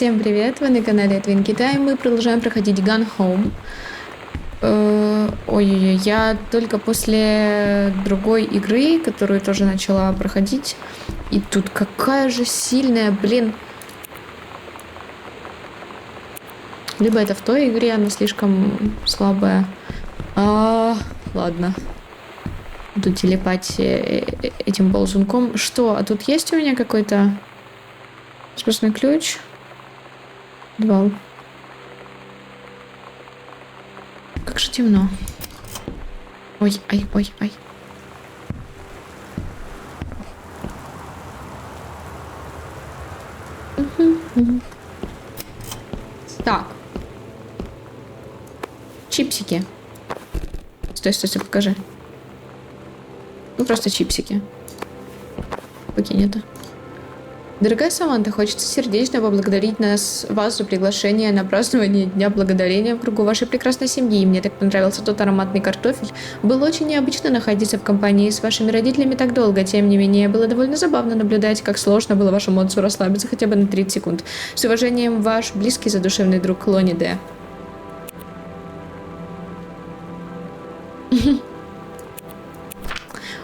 Всем привет, вы на канале Twin Китай. Мы продолжаем проходить Gun Home. Ой-ой-ой, я только после другой игры, которую тоже начала проходить. И тут какая же сильная, блин. Либо это в той игре, она слишком слабая. Ладно. Буду телепать этим ползунком. Что, а тут есть у меня какой-то спусковой ключ? Два. Как же темно. Ой, ай, ой, ай. Так. Чипсики. Стой, стой, стой, покажи. Ну, просто чипсики. Покинь это. Дорогая Саманта, хочется сердечно поблагодарить вас за приглашение на празднование Дня Благодарения в кругу вашей прекрасной семьи. Мне так понравился тот ароматный картофель. Было очень необычно находиться в компании с вашими родителями так долго. Тем не менее, было довольно забавно наблюдать, как сложно было вашему отцу расслабиться хотя бы на 30 секунд. С уважением, ваш близкий задушевный друг Лони Д.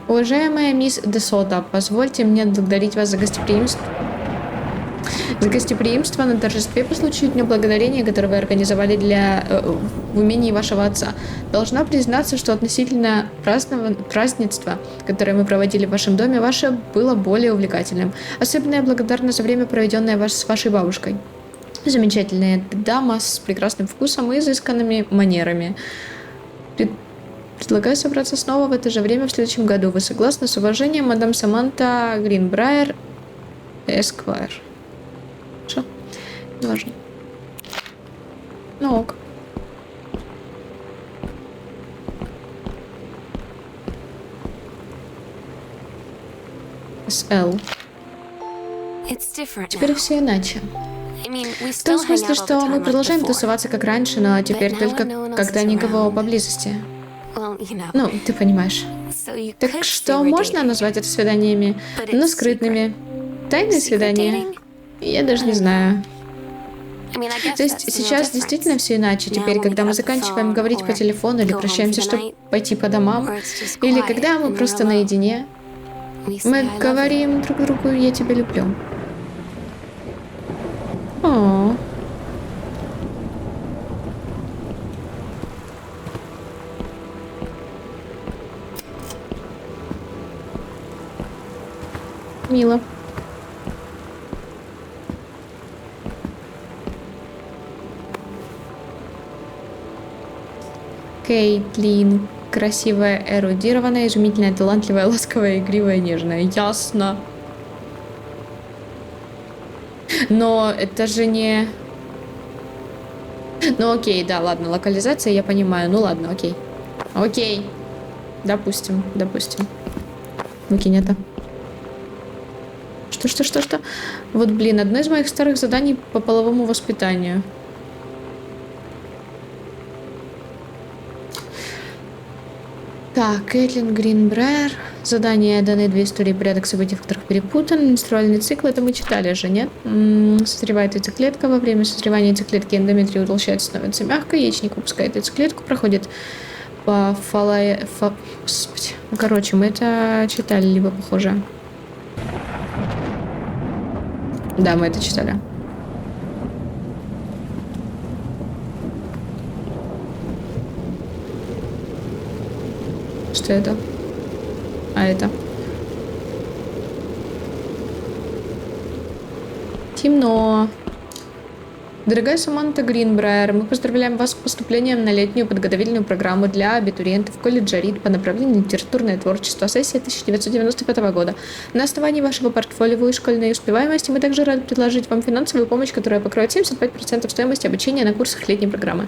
Уважаемая мисс Десота, позвольте мне благодарить вас за гостеприимство. На торжестве по случаю Дня Благодарения, которое вы организовали в имении вашего отца. Должна признаться, что относительно празднества, которое мы проводили в вашем доме, ваше было более увлекательным. Особенно я благодарна за время, проведенное с вашей бабушкой. Замечательная дама с прекрасным вкусом и изысканными манерами. Предлагаю собраться снова в это же время в следующем году. Вы согласны? С уважением, мадам Саманта Гринбрайер, Эсквайр. Что? Важно. Ну ок. СЛ. Теперь все иначе. В том смысле, что мы продолжаем тусоваться как раньше, но теперь только когда никого поблизости. Ну, ты понимаешь. Так что можно назвать это свиданиями, но скрытными? Тайные свидания? Я даже не знаю. То есть сейчас действительно все иначе. Теперь, когда мы заканчиваем говорить по телефону или прощаемся, чтобы пойти по домам, или когда мы просто наедине, мы говорим друг другу «я тебя люблю». О. Мило. Кейтлин. Красивая, эрудированная, изумительная, талантливая, ласковая, игривая, нежная. Ясно. Но это же не... Ну окей, да, ладно, локализация, я понимаю. Ну ладно, окей. Окей. Допустим. Выкинь это. Что? Вот, блин, одно из моих старых заданий по половому воспитанию. Так, Кэтлин Гринбрайер. Задания даны 2 истории, порядок событий, в которых перепутан. Менструальный цикл, это мы читали же, нет? Созревает яйцеклетка. Во время созревания яйцеклетки эндометрий утолщается, становится мягкой. Яичник выпускает яйцеклетку, проходит по Господи. Ну, короче, мы это читали, либо похоже. Да, мы это читали. Что это? А это? Темно. Дорогая Саманта Гринбрайер, мы поздравляем вас с поступлением на летнюю подготовительную программу для абитуриентов колледжа РИД по направлению литературное творчество, сессия 1995 года. На основании вашего портфолио и школьной успеваемости мы также рады предложить вам финансовую помощь, которая покроет 75% стоимости обучения на курсах летней программы.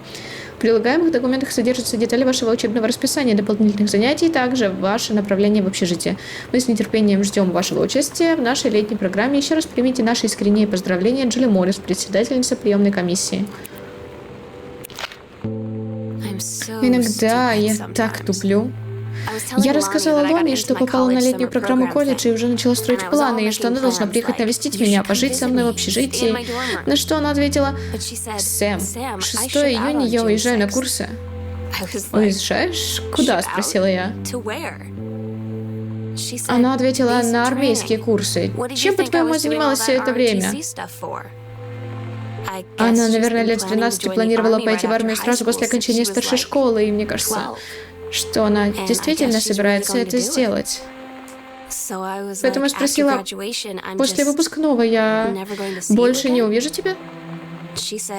В прилагаемых документах содержатся детали вашего учебного расписания, дополнительных занятий, также ваше направление в общежитие. Мы с нетерпением ждем вашего участия в нашей летней программе. Еще раз примите наши искренние поздравления, Джули Моррис, председательница приемной комиссии. Иногда я так туплю. Я рассказала Лоне, что попала на летнюю программу колледжа и уже начала строить планы, и что она должна приехать навестить меня, пожить со мной в общежитии. На что она ответила: «Сэм, 6 июня я уезжаю на курсы». «Уезжаешь? Куда?» – спросила я. Она ответила: «На армейские курсы. Чем, по-твоему, занималась все это время?» Она, наверное, лет с 12 планировала пойти в армию сразу после окончания старшей школы, и мне кажется, что она действительно собирается это сделать. Поэтому я спросила: «После выпускного я больше не увижу тебя?»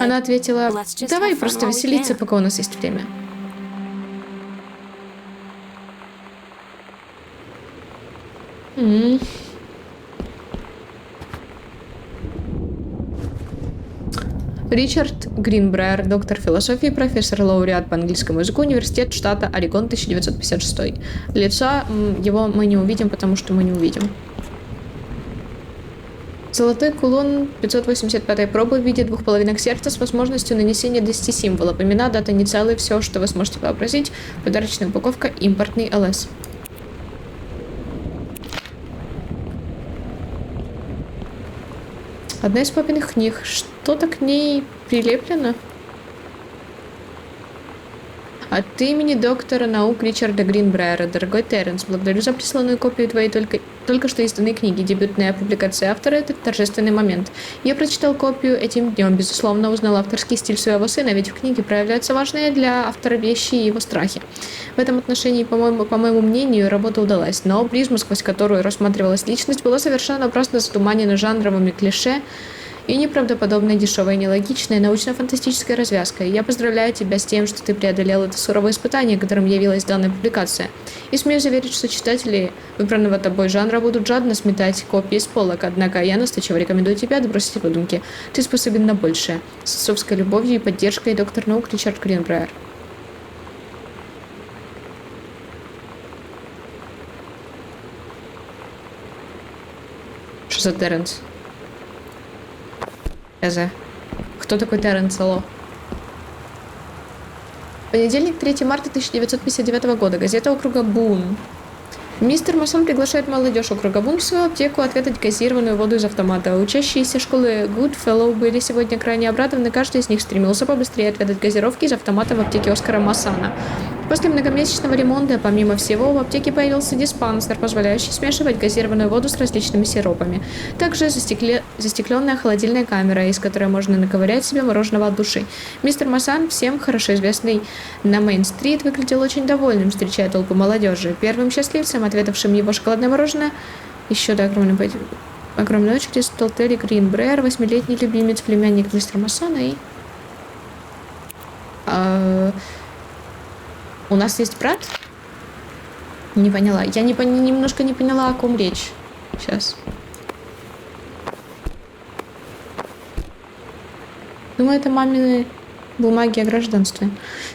Она ответила: «Давай просто веселиться, пока у нас есть время». Ричард Гринбрайер, доктор философии, профессор, лауреат по английскому языку, университет штата Орегон, 1956. Лица его мы не увидим, потому что мы не увидим. Золотой кулон 585 пробы в виде 2 половинок сердца с возможностью нанесения 10 символов. Имена, дата, инициалы, все, что вы сможете вообразить. Подарочная упаковка, импортный ЛС. Одна из папиных книг. Что-то к ней прилеплено. От имени доктора наук Ричарда Гринбрайера. Дорогой Терренс, благодарю за присланную копию твоей только что изданной книги. Дебютная публикация автора – это торжественный момент. Я прочитал копию этим днем. Безусловно, узнал авторский стиль своего сына, ведь в книге проявляются важные для автора вещи и его страхи. В этом отношении, по моему мнению, работа удалась. Но призма, сквозь которую рассматривалась личность, была совершенно напрасно затуманена жанровыми клише и неправдоподобной, дешевой, нелогичной, научно-фантастической развязкой. Я поздравляю тебя с тем, что ты преодолел это суровое испытание, которым явилась данная публикация. И смею заверить, что читатели выбранного тобой жанра будут жадно сметать копии с полок, однако я настойчиво рекомендую тебя отбросить выдумки. Ты способен на большее. С отцовской любовью и поддержкой, доктор наук Ричард Гринбрайер. Что за Терренс? Кто такой Терренс Ло? Понедельник, 3 марта 1959 года. Газета округа Бун. Мистер Масон приглашает молодежь округа Бун в свою аптеку отведать газированную воду из автомата. Учащиеся школы Goodfellow были сегодня крайне обрадованы. Каждый из них стремился побыстрее отведать газировки из автомата в аптеке Оскара Массана. После многомесячного ремонта, помимо всего, в аптеке появился диспансер, позволяющий смешивать газированную воду с различными сиропами. Также застекленная холодильная камера, из которой можно наковырять себе мороженого от души. Мистер Массан, всем хорошо известный на Мейн-стрит, выглядел очень довольным, встречая толпу молодежи. Первым счастливцем, отведавшим его шоколадное мороженое, еще до огромной очереди, стал Терри Гринбрайер, 8-летний любимец, племянник мистера Массана и... У нас есть брат? Не поняла. Я немножко не поняла, о ком речь. Сейчас. Думаю, это мамины бумаги о гражданстве.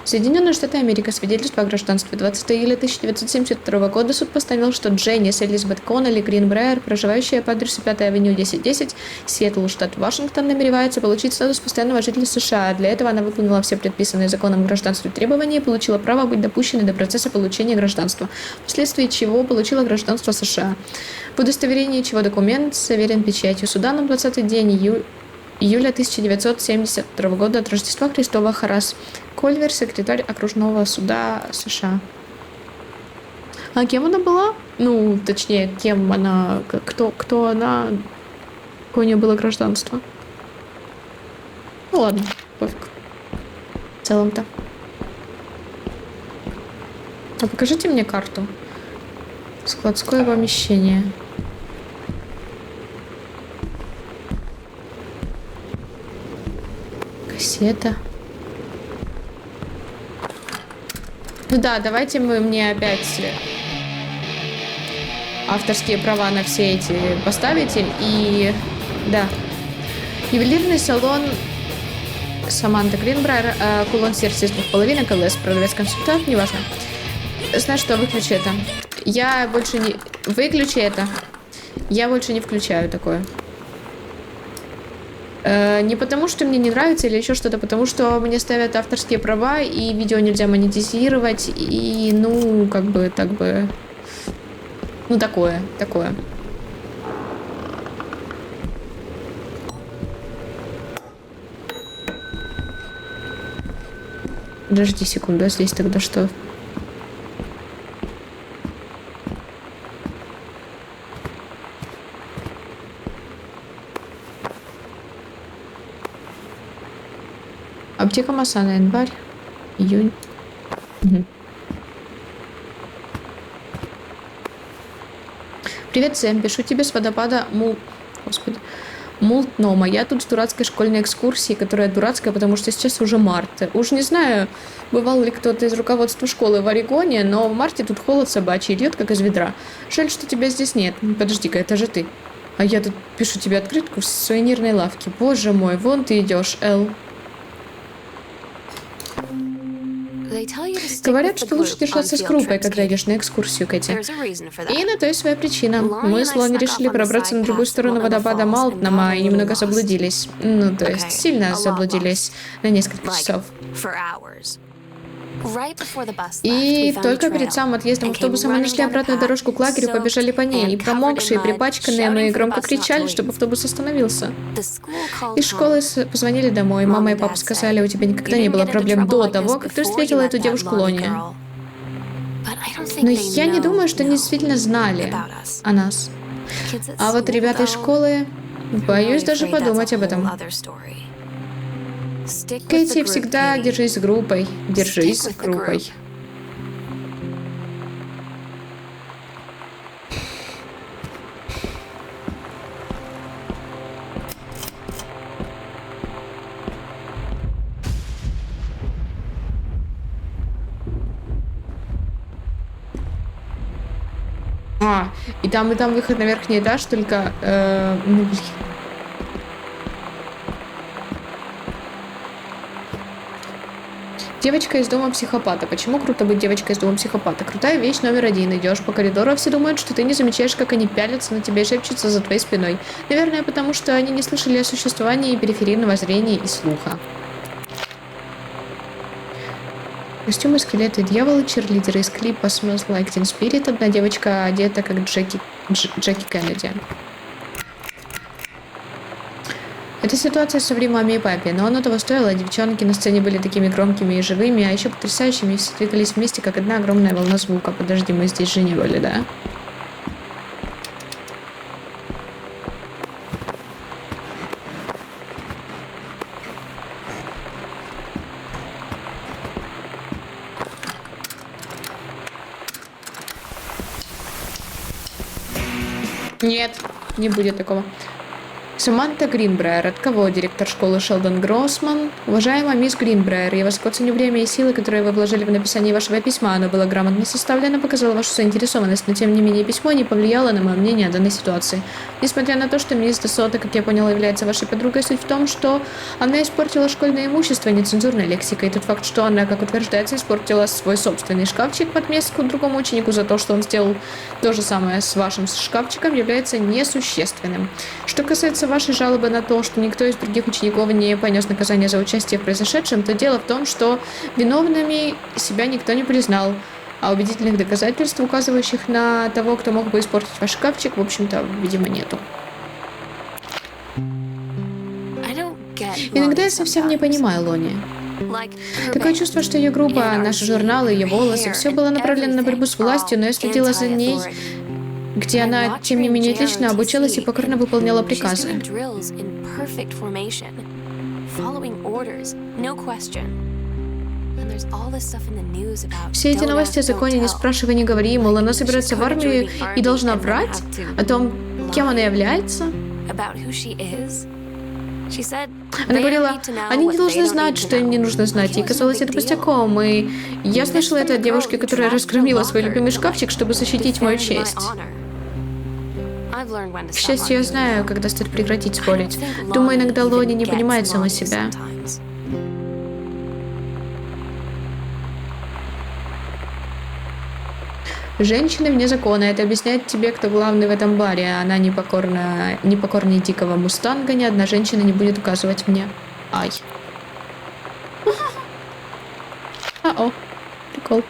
Соединенные Штаты Америки. Свидетельство о гражданстве. 20 июля 1972 года суд постановил, что Дженнис Элизабет Коннелли Гринбрайер, проживающая по адресу 5-я авеню 1010, Сиэтл, штат Вашингтон, намеревается получить статус постоянного жителя США. Для этого она выполнила все предписанные законом о гражданстве требования и получила право быть допущенной до процесса получения гражданства, вследствие чего получила гражданство США. В удостоверении чего документ заверен печатью суда на 20-й день июля 1972 года от Рождества Христова. Харас Кольвер, секретарь окружного суда США. А кем она была? Ну, точнее, кем она... Кто она... Какое у нее было гражданство? Ну ладно, пофиг. В целом-то. А покажите мне карту. Складское помещение. Кассета. Ну да, давайте мне опять авторские права на все эти поставите. И да. Ювелирный салон Саманта Гринбрайер, кулон сердца из 2 половинок, ЛС, продавец-консультант, неважно. Знаешь что, выключи это. Я больше не... Выключи это. Я больше не включаю такое. Не потому, что мне не нравится или еще что-то, потому что мне ставят авторские права, и видео нельзя монетизировать, и, ну, как бы, так бы... Ну, такое. Подожди секунду, а здесь тогда что? Аптека Масана, январь, июнь. Угу. Привет, Сэм, пишу тебе с водопада Мултнома. Я тут с дурацкой школьной экскурсии, которая дурацкая, потому что сейчас уже март. Уж не знаю, бывал ли кто-то из руководства школы в Орегоне, но в марте тут холод собачий, льет как из ведра. Жаль, что тебя здесь нет. Подожди-ка, это же ты. А я тут пишу тебе открытку в сувенирной лавке. Боже мой, вон ты идешь, Эл. Говорят, что лучше держаться с группой, когда идешь на экскурсию, Кэти. И на то есть своя причина. Мы с Лони решили пробраться на другую сторону водопада Малтнома и немного заблудились. Ну, то есть сильно заблудились на несколько часов. И только перед самым отъездом автобуса мы нашли обратную дорожку к лагерю, побежали по ней. И промокшие, припачканные, мы громко кричали, чтобы автобус остановился. Из школы позвонили домой. Мама и папа сказали, у тебя никогда не было проблем до того, как ты встретила эту девушку Лони. Но я не думаю, что они действительно знали о нас. А вот ребята из школы, боюсь даже подумать об этом. Кэти, всегда держись с группой. Держись с группой. И там выход на верхний этаж, только... ну, блин. Девочка из дома психопата. Почему круто быть девочкой из дома психопата? Крутая вещь номер 1. Идешь по коридору, а все думают, что ты не замечаешь, как они пялятся на тебя и шепчутся за твоей спиной. Наверное, потому что они не слышали о существовании периферийного зрения и слуха. Костюмы, скелеты, дьяволы, черлидеры из клипа Smells Like Teen Spirit. Одна девочка одета как Джеки Кеннеди. Это ситуация со временем маме и папе, но оно того стоило. Девчонки на сцене были такими громкими и живыми, а еще потрясающими, и все двигались вместе, как одна огромная волна звука. Подожди, мы здесь же не были, да? Нет, не будет такого. Саманта Гринбрайер. От кого? Директор школы Шелдон Гроссман. Уважаемая мисс Гринбрайер, я высоко ценю время и силы, которые вы вложили в написание вашего письма. Оно было грамотно составлено, показало вашу заинтересованность, но тем не менее письмо не повлияло на мое мнение о данной ситуации. Несмотря на то, что мисс Десота, как я поняла, является вашей подругой, суть в том, что она испортила школьное имущество нецензурной лексикой. И тот факт, что она, как утверждается, испортила свой собственный шкафчик в отместку другому ученику за то, что он сделал то же самое с вашим шкафчиком, является несущественным. Что касается вашей жалобы на то, что никто из других учеников не понес наказание за участие в произошедшем, то дело в том, что виновными себя никто не признал, а убедительных доказательств, указывающих на того, кто мог бы испортить ваш шкафчик, в общем-то, видимо, нету. Иногда я совсем не понимаю Лони. Такое чувство, что ее группа, наши журналы, ее волосы, все было направлено на борьбу с властью, но я следила за ней, где она, тем не менее, отлично обучалась и покорно выполняла приказы. Все эти новости о законе «не спрашивай, не говори», мол, она собирается в армию и должна врать о том, кем она является. Она говорила, они не должны знать, что им не нужно знать, и казалось это пустяком, и я слышала это от девушки, которая разгромила свой любимый шкафчик, чтобы защитить мою честь. К счастью, я знаю, когда стоит прекратить спорить. Думаю, иногда Лони не понимает сама себя. Женщины вне закона. Это объясняет тебе, кто главный в этом баре. Она непокорнее дикого мустанга. Ни одна женщина не будет указывать мне. Ай. А-о. Прикол.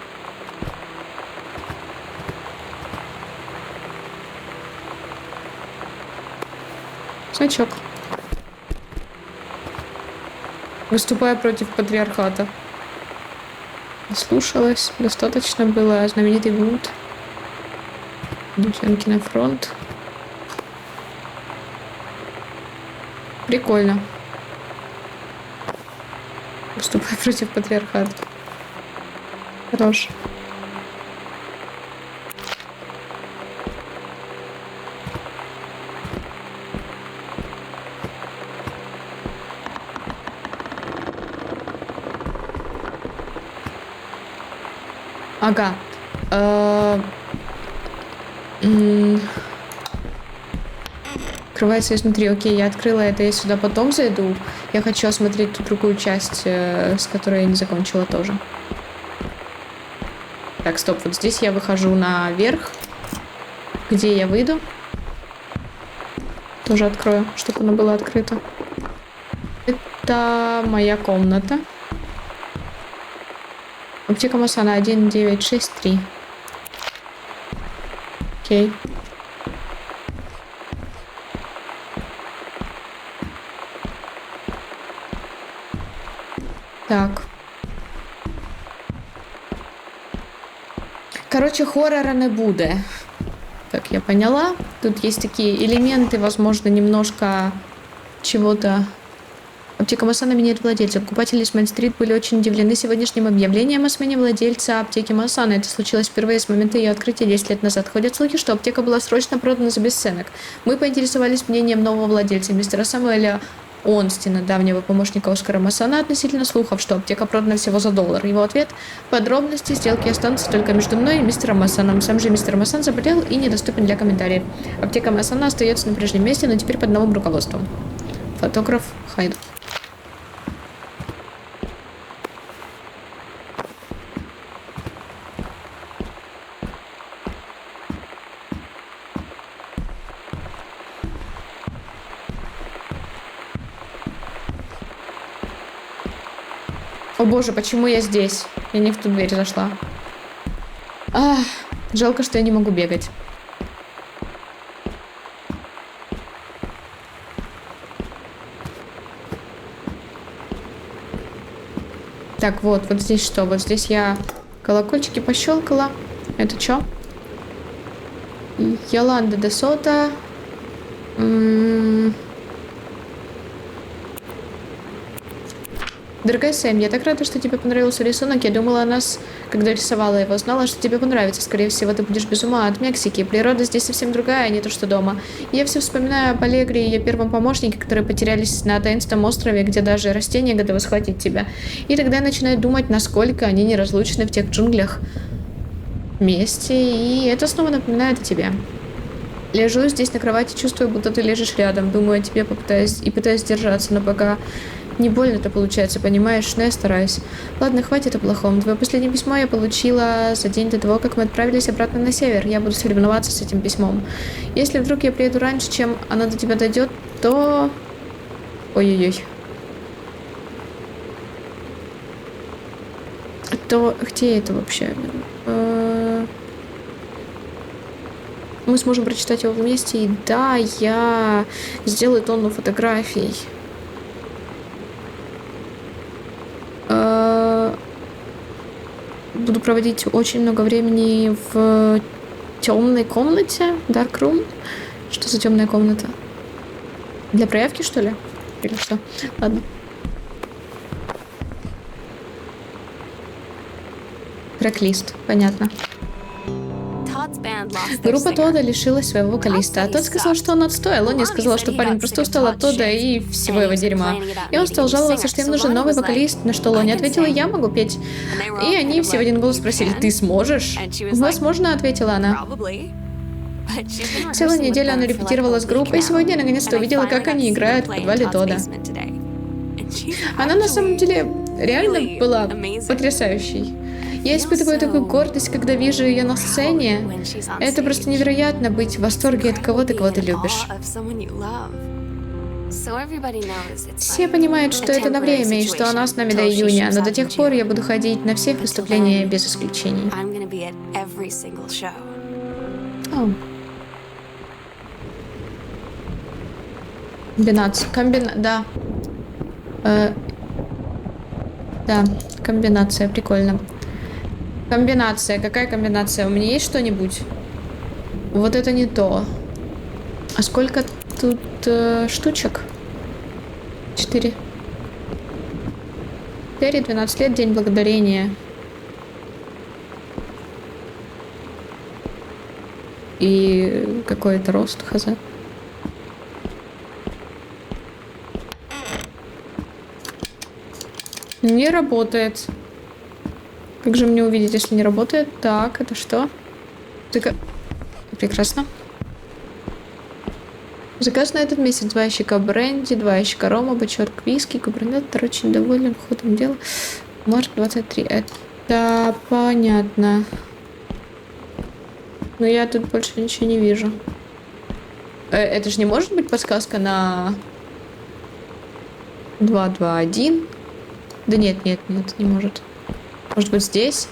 Значок. Выступая против патриархата. Слушалась. Достаточно было. Знаменитый бунт. Девчонки на фронт. Прикольно. Выступая против патриархата. Хорош. Ага. Открывается изнутри. Окей, я открыла это, я сюда потом зайду. Я хочу осмотреть ту другую часть, с которой я не закончила тоже. Так, стоп, вот здесь я выхожу наверх. Где я выйду? Тоже открою, чтобы оно было открыто. Это моя комната. Аптека Масана 1963. Окей. Так. Короче, хоррора не буде. Как я поняла. Тут есть такие элементы, возможно, немножко чего-то. Аптека Масана меняет владельца. Покупатели с Мейн-стрит были очень удивлены сегодняшним объявлением о смене владельца аптеки Масана. Это случилось впервые с момента ее открытия 10 лет назад. Ходят слухи, что аптека была срочно продана за бесценок. Мы поинтересовались мнением нового владельца, мистера Самуэля Онстина, давнего помощника Оскара Масана, относительно слухов, что аптека продана всего за $1. Его ответ: подробности сделки останутся только между мной и мистером Масаном. Сам же мистер Масан заболел и недоступен для комментариев. Аптека Масана остается на прежнем месте, но теперь под новым руководством. Фотограф Хайд. О боже, почему я здесь? Я не в ту дверь зашла. Ах, жалко, что я не могу бегать. Так, вот здесь что? Вот здесь я колокольчики пощелкала. Это что? Йоланда де Сота. Дорогая Сэм, я так рада, что тебе понравился рисунок. Я думала о нас, когда рисовала его. Знала, что тебе понравится. Скорее всего, ты будешь без ума от Мексики. Природа здесь совсем другая, не то что дома. Я все вспоминаю об Аллегре и ее первом помощнике, которые потерялись на таинственном острове, где даже растения готовы схватить тебя. И тогда я начинаю думать, насколько они неразлучны в тех джунглях вместе. И это снова напоминает о тебе. Лежу здесь на кровати, чувствую, будто ты лежишь рядом. Думаю о тебе, пытаюсь держаться, но пока не больно-то получается, понимаешь? Но я стараюсь. Ладно, хватит о плохом. Твое последнее письмо я получила за день до того, как мы отправились обратно на север. Я буду соревноваться с этим письмом. Если вдруг я приеду раньше, чем оно до тебя дойдет, то... Ой-ой-ой. То где это вообще? Мы сможем прочитать его вместе. И да, я сделаю тонну фотографий. Буду проводить очень много времени в темной комнате. Dark Room. Что за темная комната? Для проявки, что ли? Или что? Ладно. Трек-лист. Понятно. Группа Тодда лишилась своего вокалиста, а тот сказал, что он отстой, а Лони сказала, что парень просто устал от Тодда и всего его дерьма. И он стал жаловаться, что им нужен новый вокалист, на что Лони ответила: я могу петь. И они все в один голос спросили: ты сможешь? Возможно, ответила она. Целую неделю она репетировала с группой, и сегодня я наконец-то увидела, как они играют в подвале Тодда. Она на самом деле реально была потрясающей. Я испытываю такую гордость, когда вижу ее на сцене. Это просто невероятно быть в восторге от кого-то, кого ты любишь. Все понимают, что это на время и что она с нами до июня, но до тех пор я буду ходить на все выступления без исключений. О. Да. Да, комбинация, прикольно. Комбинация, какая комбинация? У меня есть что-нибудь? Вот это не то. А сколько тут штучек? 4. 4, 12 лет, День Благодарения. И какой-то рост, хз. Не работает. Как же мне увидеть, если не работает? Так, это что? Прекрасно. Заказ на этот месяц: 2 ящика бренди, 2 ящика рома, бочонок виски, губернатор очень доволен ходом дела. Март 23. Это понятно. Но я тут больше ничего не вижу. Это же не может быть подсказка на 221? Да нет, не может. Может быть, здесь?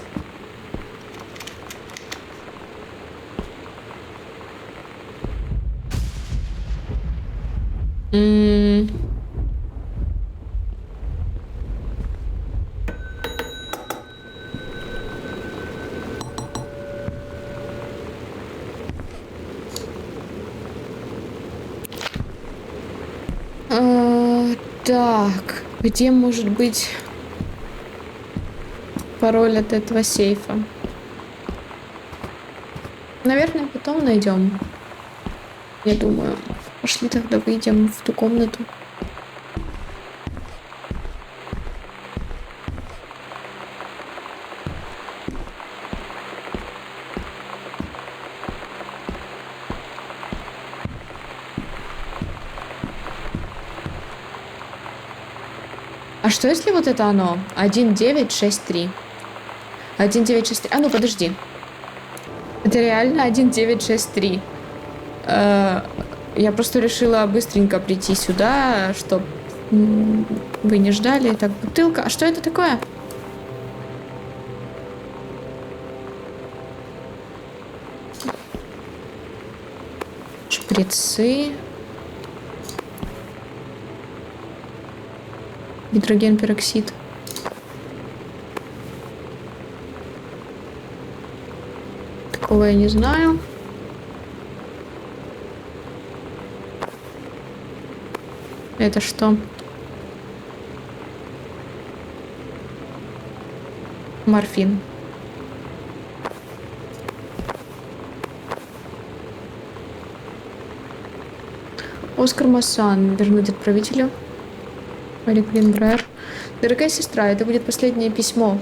Так, где может быть пароль от этого сейфа? Наверное, потом найдем. Я думаю. Пошли тогда выйдем в ту комнату. А что если вот это оно? 1963. 1963. А ну подожди. Это реально 1963. Я просто решила быстренько прийти сюда, чтобы вы не ждали. Так, бутылка. А что это такое? Шприцы. Гидрогенпероксид. Такого я не знаю. Это что? Морфин. Оскар Массан. Вернуть отправителю. Мари Гринбрайер. Дорогая сестра, это будет последнее письмо,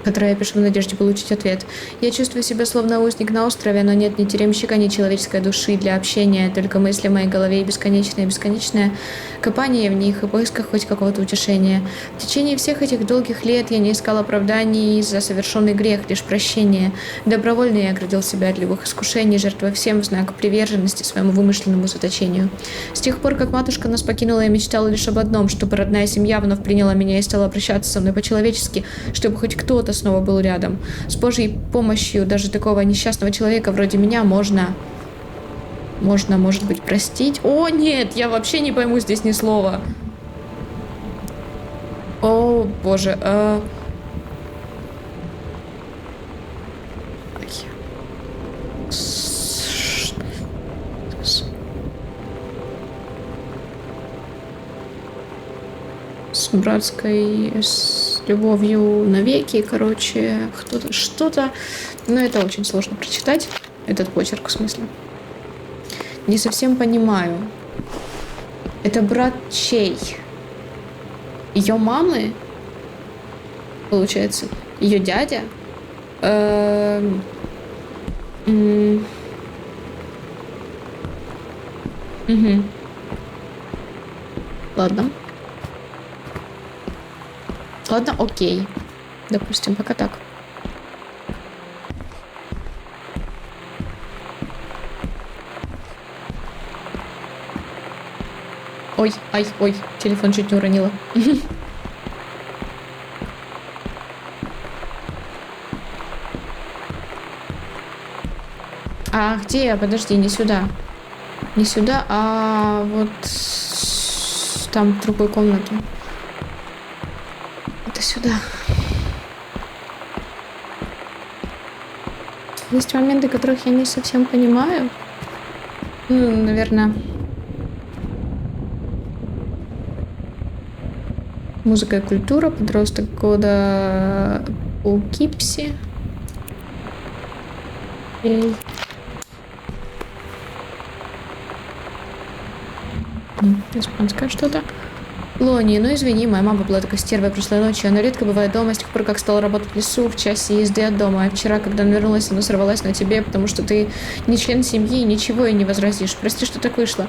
которое я пишу в надежде получить ответ. Я чувствую себя словно узник на острове, но нет ни тюремщика, ни человеческой души для общения, только мысли в моей голове и бесконечное копание в них и поисках хоть какого-то утешения. В течение всех этих долгих лет я не искал оправданий за совершенный грех, лишь прощение. Добровольно я оградил себя от любых искушений, жертвуя всем в знак приверженности своему вымышленному заточению. С тех пор, как матушка нас покинула, я мечтала лишь об одном, чтобы родная семья вновь приняла меня и стала обращаться со мной по-человечески, чтобы хоть кто-то снова был рядом. С Божьей помощью даже такого несчастного человека вроде меня можно, может быть, простить. О, нет, я вообще не пойму здесь ни слова. О, боже. С братской, с любовью навеки, короче, кто-то, что-то. Но это очень сложно прочитать, этот почерк, в смысле. Не совсем понимаю. Это брат чей? Ее мамы? Получается. Ее дядя? Угу. Ладно. Ладно, окей. Допустим, пока так. Ой, ай, ой, телефон чуть не уронила. А где? Подожди, не сюда. Не сюда, а вот там, в другую комнату. Это сюда. Есть моменты, которых я не совсем понимаю. Ну, наверное, музыка и культура, подросток года Poughkeepsie. Испанское что-то. Лони, ну извини, моя мама была такой стервой прошлой ночью. Она редко бывает дома с тех пор, как стала работать в лесу в часе езды от дома. А вчера, когда она вернулась, она сорвалась на тебе, потому что ты не член семьи и ничего ей не возразишь. Прости, что так вышло.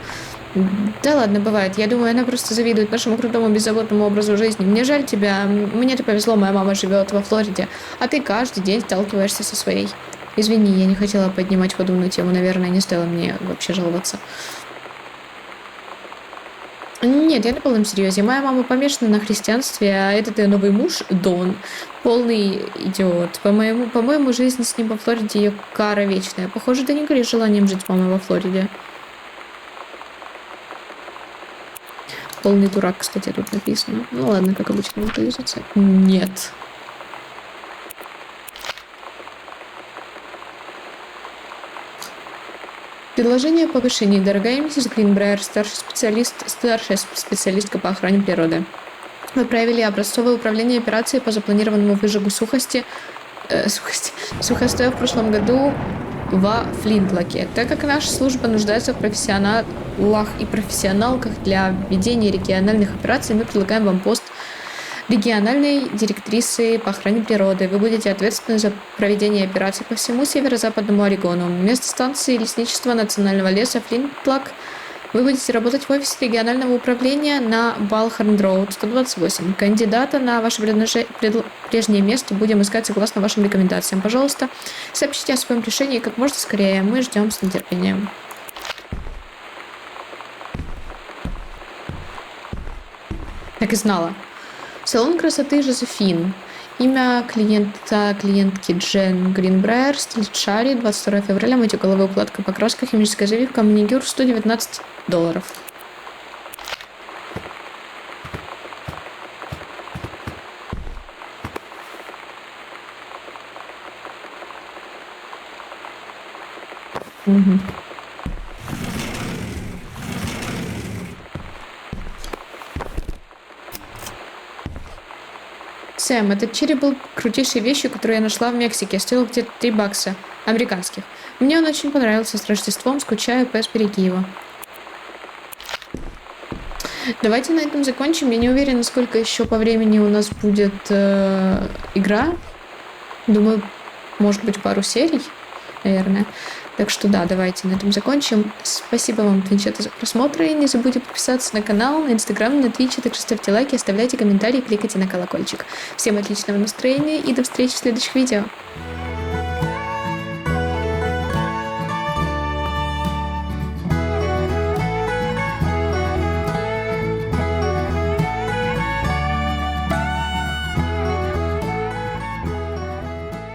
Да ладно, бывает. Я думаю, она просто завидует нашему крутому беззаботному образу жизни. Мне жаль тебя. Мне-то повезло, моя мама живет во Флориде. А ты каждый день сталкиваешься со своей. Извини, я не хотела поднимать подобную тему. Наверное, не стоило мне вообще жаловаться. Нет, я на полном серьезе. Моя мама помешана на христианстве, а этот ее новый муж, Дон, полный идиот. По-моему, жизнь с ним во Флориде ее кара вечная. Похоже, ты не горишь желанием жить с мамой во Флориде. Полный дурак, кстати, тут написано. Ну ладно, как обычно, локализация. Нет. Предложение о повышении. Дорогая миссис Гринбрайер, старшая специалистка по охране природы. Вы проявили образцовое управление операцией по запланированному выжигу сухостоя в прошлом году во Флинтлоке. Так как наша служба нуждается в профессионалах и профессионалках для ведения региональных операций, мы предлагаем вам пост региональной директрисы по охране природы. Вы будете ответственны за проведение операций по всему северо-западному Орегону. Место станции лесничества Национального леса Флинтлок. Вы будете работать в офисе регионального управления на Балхорн-Роуд 128. Кандидата на ваше прежнее место будем искать согласно вашим рекомендациям. Пожалуйста, сообщите о своем решении как можно скорее. Мы ждем с нетерпением. Так и знала. Салон красоты Жозефин. Имя клиентки Джен Гринбрайер, стиль Шари, 22 февраля, мытье головы, укладка, покраска, химическая завивка, маникюр, $119. Угу. Сэм, этот черри был крутейшей вещью, которую я нашла в Мексике. Стоил где-то $3 американских. Мне он очень понравился. С Рождеством скучаю, Пэс, береги его. Давайте на этом закончим. Я не уверена, сколько еще по времени у нас будет игра. Думаю, может быть, пару серий, наверное. Так что да, давайте на этом закончим. Спасибо вам, твинчата, за просмотр. И не забудьте подписаться на канал, на инстаграм, на твич. Также ставьте лайки, оставляйте комментарии, кликайте на колокольчик. Всем отличного настроения и до встречи в следующих видео.